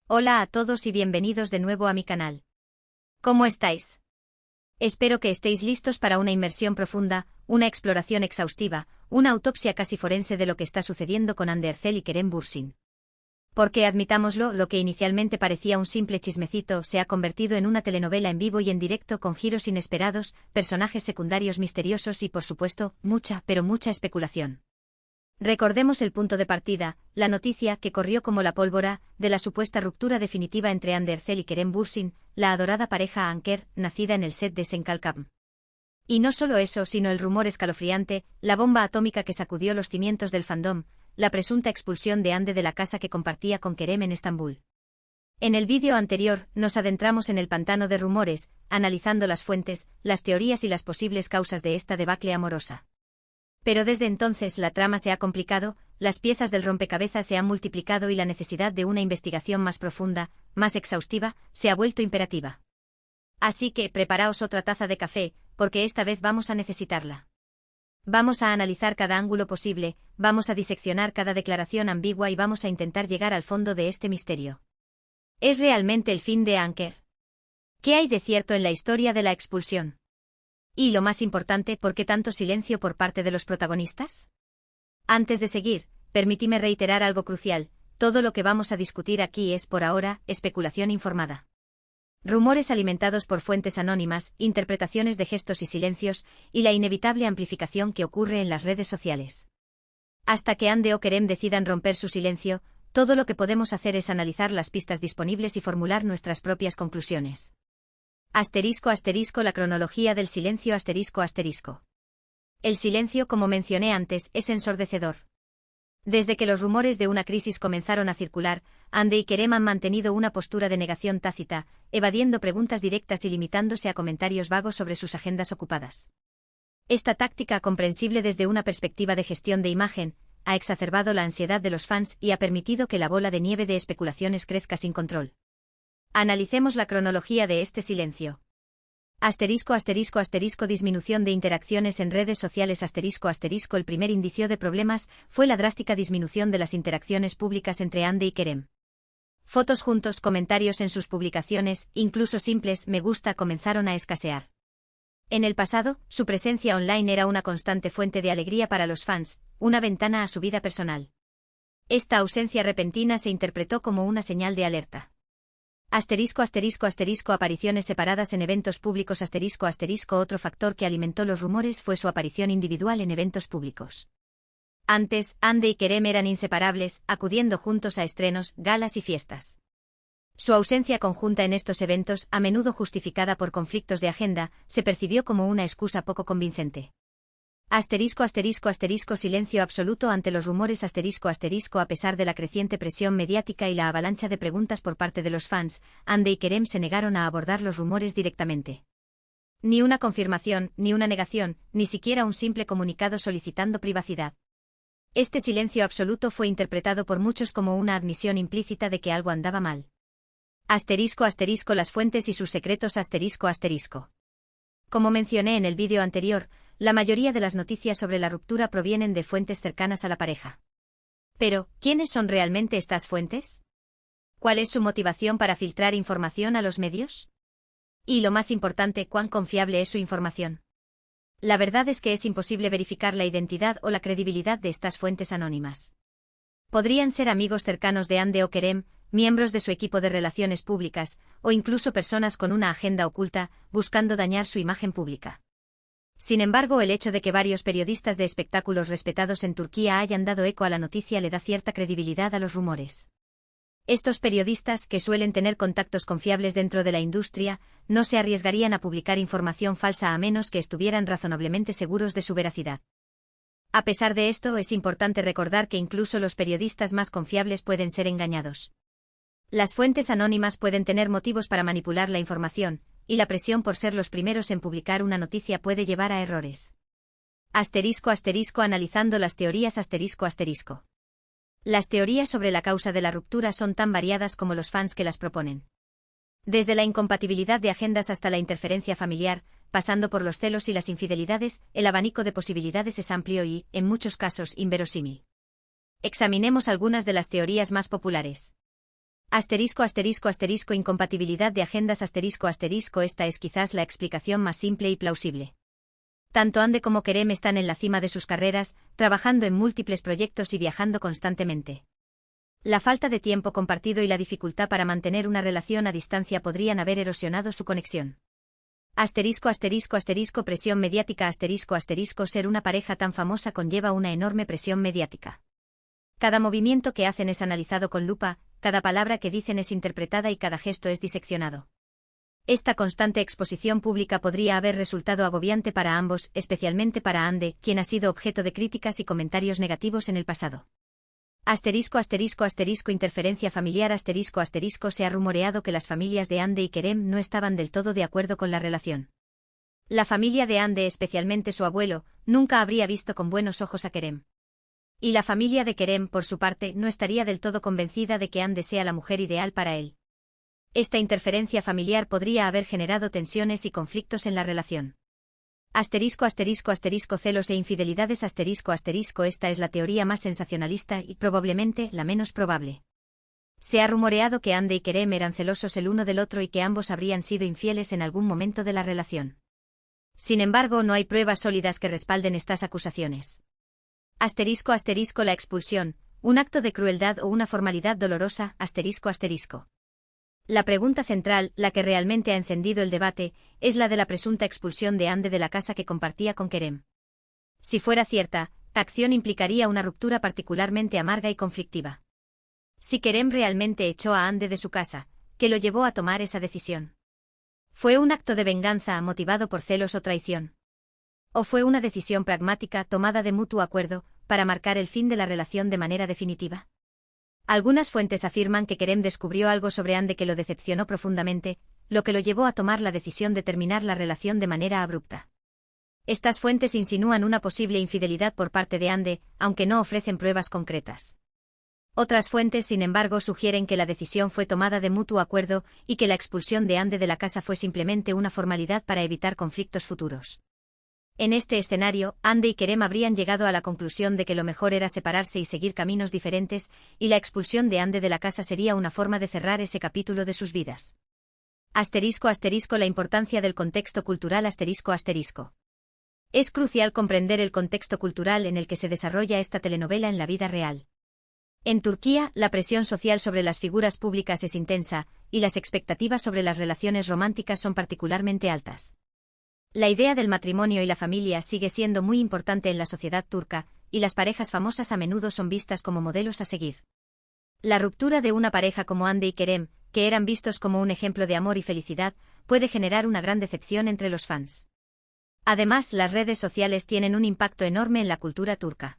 Hola a todos y bienvenidos de nuevo a mi canal. ¿Cómo estáis? Espero que estéis listos para una inmersión profunda, una exploración exhaustiva, una autopsia casi forense de lo que está sucediendo con Hande Erçel y Kerem Bürsin. Porque admitámoslo, lo que inicialmente parecía un simple chismecito se ha convertido en una telenovela en vivo y en directo con giros inesperados, personajes secundarios misteriosos y por supuesto, mucha, pero mucha especulación. Recordemos el punto de partida, la noticia que corrió como la pólvora, de la supuesta ruptura definitiva entre Hande Erçel y Kerem Bürsin, la adorada pareja Anker, nacida en el set de Senkalkam. Y no solo eso, sino el rumor escalofriante, la bomba atómica que sacudió los cimientos del fandom, la presunta expulsión de Hande de la casa que compartía con Kerem en Estambul. En el vídeo anterior, nos adentramos en el pantano de rumores, analizando las fuentes, las teorías y las posibles causas de esta debacle amorosa. Pero desde entonces la trama se ha complicado, las piezas del rompecabezas se han multiplicado y la necesidad de una investigación más profunda, más exhaustiva, se ha vuelto imperativa. Así que preparaos otra taza de café, porque esta vez vamos a necesitarla. Vamos a analizar cada ángulo posible, vamos a diseccionar cada declaración ambigua y vamos a intentar llegar al fondo de este misterio. ¿Es realmente el fin de Anker? ¿Qué hay de cierto en la historia de la expulsión? Y lo más importante, ¿por qué tanto silencio por parte de los protagonistas? Antes de seguir, permíteme reiterar algo crucial, todo lo que vamos a discutir aquí es por ahora, especulación informada. Rumores alimentados por fuentes anónimas, interpretaciones de gestos y silencios, y la inevitable amplificación que ocurre en las redes sociales. Hasta que Hande o Kerem decidan romper su silencio, todo lo que podemos hacer es analizar las pistas disponibles y formular nuestras propias conclusiones. *** La cronología del silencio ***. El silencio, como mencioné antes, es ensordecedor. Desde que los rumores de una crisis comenzaron a circular, Hande y Kerem han mantenido una postura de negación tácita, evadiendo preguntas directas y limitándose a comentarios vagos sobre sus agendas ocupadas. Esta táctica, comprensible desde una perspectiva de gestión de imagen, ha exacerbado la ansiedad de los fans y ha permitido que la bola de nieve de especulaciones crezca sin control. Analicemos la cronología de este silencio. Disminución de interacciones en redes sociales El primer indicio de problemas fue la drástica disminución de las interacciones públicas entre Hande y Kerem. Fotos juntos, comentarios en sus publicaciones, incluso simples me gusta comenzaron a escasear. En el pasado, su presencia online era una constante fuente de alegría para los fans, una ventana a su vida personal. Esta ausencia repentina se interpretó como una señal de alerta. Apariciones separadas en eventos públicos Otro factor que alimentó los rumores fue su aparición individual en eventos públicos. Antes, Hande y Kerem eran inseparables, acudiendo juntos a estrenos, galas y fiestas. Su ausencia conjunta en estos eventos, a menudo justificada por conflictos de agenda, se percibió como una excusa poco convincente. Silencio absoluto ante los rumores A pesar de la creciente presión mediática y la avalancha de preguntas por parte de los fans, Hande y Kerem se negaron a abordar los rumores directamente. Ni una confirmación, ni una negación, ni siquiera un simple comunicado solicitando privacidad. Este silencio absoluto fue interpretado por muchos como una admisión implícita de que algo andaba mal. Las fuentes y sus secretos Como mencioné en el vídeo anterior, la mayoría de las noticias sobre la ruptura provienen de fuentes cercanas a la pareja. Pero, ¿quiénes son realmente estas fuentes? ¿Cuál es su motivación para filtrar información a los medios? Y lo más importante, ¿cuán confiable es su información? La verdad es que es imposible verificar la identidad o la credibilidad de estas fuentes anónimas. Podrían ser amigos cercanos de Hande o Kerem, miembros de su equipo de relaciones públicas, o incluso personas con una agenda oculta, buscando dañar su imagen pública. Sin embargo, el hecho de que varios periodistas de espectáculos respetados en Turquía hayan dado eco a la noticia le da cierta credibilidad a los rumores. Estos periodistas, que suelen tener contactos confiables dentro de la industria, no se arriesgarían a publicar información falsa a menos que estuvieran razonablemente seguros de su veracidad. A pesar de esto, es importante recordar que incluso los periodistas más confiables pueden ser engañados. Las fuentes anónimas pueden tener motivos para manipular la información, y la presión por ser los primeros en publicar una noticia puede llevar a errores. Analizando las teorías Las teorías sobre la causa de la ruptura son tan variadas como los fans que las proponen. Desde la incompatibilidad de agendas hasta la interferencia familiar, pasando por los celos y las infidelidades, el abanico de posibilidades es amplio y, en muchos casos, inverosímil. Examinemos algunas de las teorías más populares. Asterisco asterisco asterisco incompatibilidad de agendas asterisco asterisco esta es quizás la explicación más simple y plausible. Tanto Ande como Kerem están en la cima de sus carreras, trabajando en múltiples proyectos y viajando constantemente. La falta de tiempo compartido y la dificultad para mantener una relación a distancia podrían haber erosionado su conexión. Asterisco asterisco asterisco presión mediática asterisco asterisco ser una pareja tan famosa conlleva una enorme presión mediática. Cada movimiento que hacen es analizado con lupa, cada palabra que dicen es interpretada y cada gesto es diseccionado. Esta constante exposición pública podría haber resultado agobiante para ambos, especialmente para Ande, quien ha sido objeto de críticas y comentarios negativos en el pasado. Asterisco asterisco asterisco interferencia familiar asterisco asterisco se ha rumoreado que las familias de Ande y Kerem no estaban del todo de acuerdo con la relación. La familia de Ande, especialmente su abuelo, nunca habría visto con buenos ojos a Kerem. Y la familia de Kerem, por su parte, no estaría del todo convencida de que Ande sea la mujer ideal para él. Esta interferencia familiar podría haber generado tensiones y conflictos en la relación. Asterisco asterisco asterisco celos e infidelidades asterisco asterisco esta es la teoría más sensacionalista y probablemente la menos probable. Se ha rumoreado que Ande y Kerem eran celosos el uno del otro y que ambos habrían sido infieles en algún momento de la relación. Sin embargo, no hay pruebas sólidas que respalden estas acusaciones. Asterisco asterisco la expulsión, un acto de crueldad o una formalidad dolorosa asterisco asterisco. La pregunta central, la que realmente ha encendido el debate, es la de la presunta expulsión de Ande de la casa que compartía con Kerem. Si fuera cierta, la acción implicaría una ruptura particularmente amarga y conflictiva. Si Kerem realmente echó a Ande de su casa, ¿qué lo llevó a tomar esa decisión? ¿Fue un acto de venganza motivado por celos o traición? ¿O fue una decisión pragmática tomada de mutuo acuerdo, para marcar el fin de la relación de manera definitiva? Algunas fuentes afirman que Kerem descubrió algo sobre Ande que lo decepcionó profundamente, lo que lo llevó a tomar la decisión de terminar la relación de manera abrupta. Estas fuentes insinúan una posible infidelidad por parte de Ande, aunque no ofrecen pruebas concretas. Otras fuentes, sin embargo, sugieren que la decisión fue tomada de mutuo acuerdo y que la expulsión de Ande de la casa fue simplemente una formalidad para evitar conflictos futuros. En este escenario, Ande y Kerem habrían llegado a la conclusión de que lo mejor era separarse y seguir caminos diferentes, y la expulsión de Ande de la casa sería una forma de cerrar ese capítulo de sus vidas. Asterisco asterisco la importancia del contexto cultural asterisco asterisco. Es crucial comprender el contexto cultural en el que se desarrolla esta telenovela en la vida real. En Turquía, la presión social sobre las figuras públicas es intensa, y las expectativas sobre las relaciones románticas son particularmente altas. La idea del matrimonio y la familia sigue siendo muy importante en la sociedad turca, y las parejas famosas a menudo son vistas como modelos a seguir. La ruptura de una pareja como Ande y Kerem, que eran vistos como un ejemplo de amor y felicidad, puede generar una gran decepción entre los fans. Además, las redes sociales tienen un impacto enorme en la cultura turca.